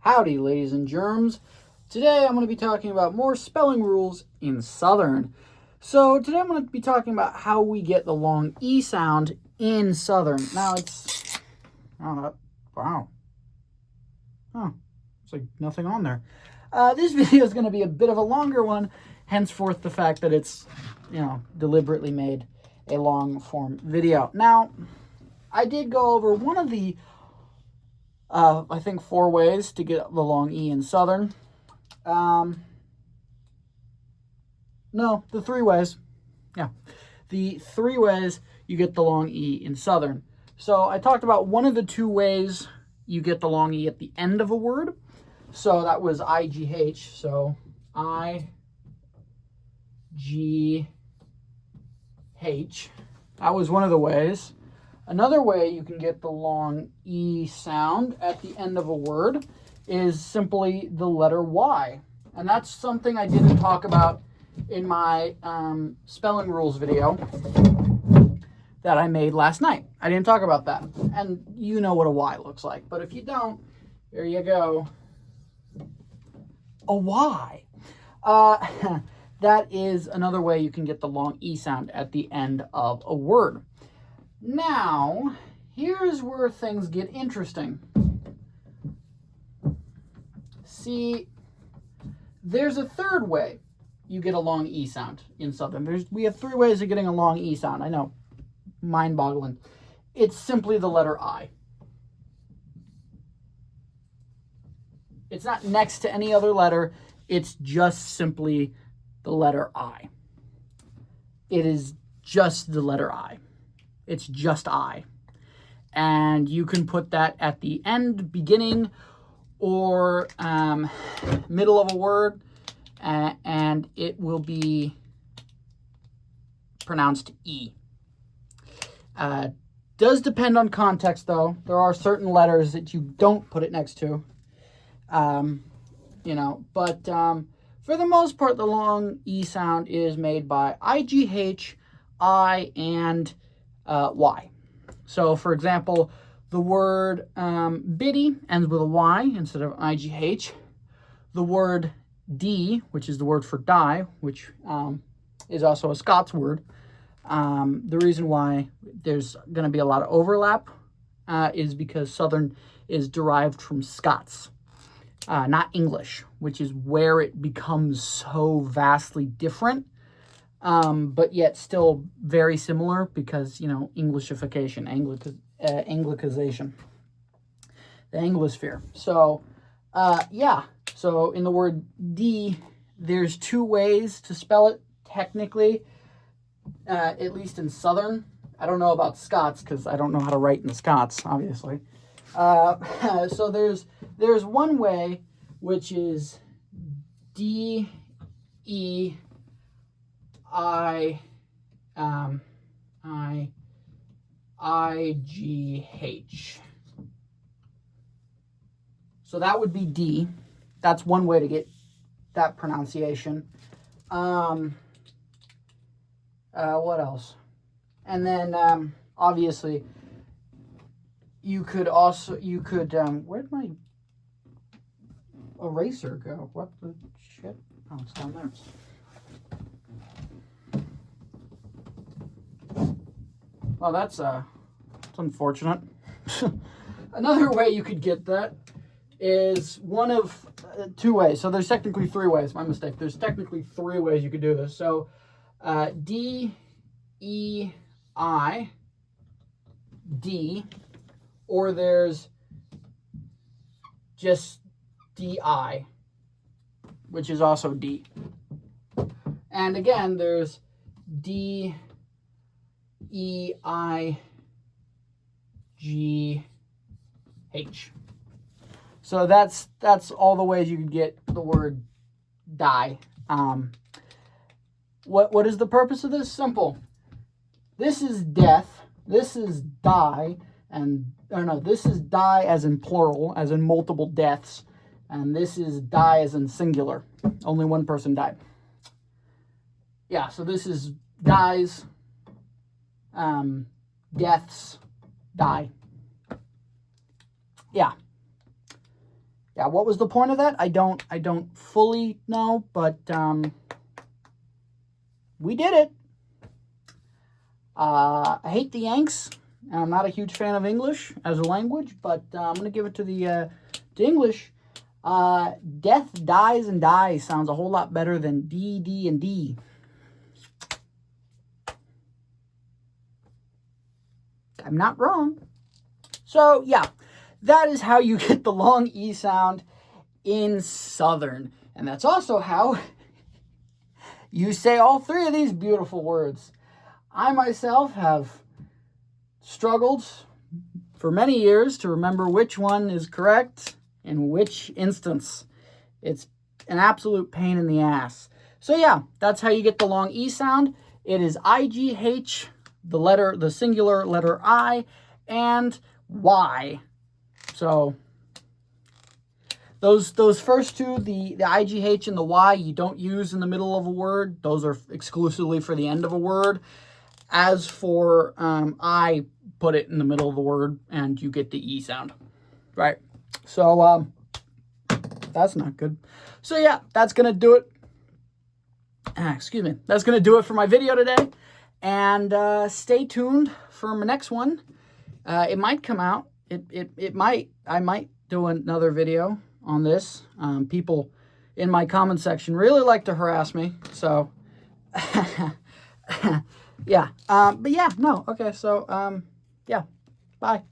Howdy, ladies and germs. Today I'm going to be talking about more spelling rules in Southern. So today I'm going to be talking about how we get the long E sound in Southern. Now it's, wow. Oh, it's like nothing on there. This video is going to be a bit of a longer one, henceforth the fact that it's, deliberately made a long form video. Now, I did go over one of the I think 4 ways to get the long E in Southern. No, the 3 ways. Yeah, the 3 ways you get the long E in Southern. So I talked about one of the 2 ways you get the long E at the end of a word. So that was IGH. So I-G-H. That was one of the ways. Another way you can get the long E sound at the end of a word is simply the letter Y. And that's something I didn't talk about in my spelling rules video that I made last night. I didn't talk about that. And you know what a Y looks like. But if you don't, here you go. A Y. That is another way you can get the long E sound at the end of a word. Now, here's where things get interesting. See, there's a 3rd way you get a long E sound in Southern. We have 3 ways of getting a long E sound. I know, mind-boggling. It's simply the letter I. It's not next to any other letter. It's just simply the letter I. It is just the letter I. It's just I. And you can put that at the end, beginning, or middle of a word, and it will be pronounced E. Does depend on context, though. There are certain letters that you don't put it next to. But for the most part, the long E sound is made by IGH, I, and Y. So, for example, the word biddy ends with a Y instead of IGH. The word D, which is the word for die, which is also a Scots word. The reason why there's going to be a lot of overlap is because Southern is derived from Scots, not English, which is where it becomes so vastly different. But yet still very similar because, Englishification, Anglicization, the Anglosphere. So, So in the word D, there's 2 ways to spell it technically, at least in Southern. I don't know about Scots because I don't know how to write in the Scots, obviously. So there's one way, which is D-E I-G-H. So that would be D. That's one way to get that pronunciation. What else? And then, obviously, you could, where'd my eraser go? What the shit? Oh, it's down there. Well, that's unfortunate. Another way you could get that is one of 2 ways. So there's technically 3 ways. My mistake. There's technically 3 ways you could do this. So D-E-I, D, or there's just D-I, which is also D. And again, there's D-E-I-G-H. So that's all the ways you could get the word die. What is the purpose of this? Simple. This is death. This is die, this is die as in plural, as in multiple deaths, and this is die as in singular. Only one person died. Yeah, so this is dies, deaths, die. Yeah. yeah, what was the point of that? I don't fully know, but we did it. I hate the Yanks. I'm not a huge fan of English as a language, but I'm going to give it to the to English. Death, dies, and dies sounds a whole lot better than D, D, and D. I'm not wrong. So, yeah, that is how you get the long E sound in Southern. And that's also how you say all three of these beautiful words. I myself have struggled for many years to remember which one is correct in which instance. It's an absolute pain in the ass. So yeah, that's how you get the long E sound. It is IGH, the singular letter I, and Y. So those first two, the IGH and the Y, you don't use in the middle of a word. Those are exclusively for the end of a word. As for I, put it in the middle of the word, and you get the E sound. Right. So that's not good. So yeah, that's going to do it. Excuse me. That's going to do it for my video today. And stay tuned for my next one. It might come out. It might. I might do another video on this. People in my comment section really like to harass me. So, yeah. But yeah, no. Okay. So, yeah. Bye.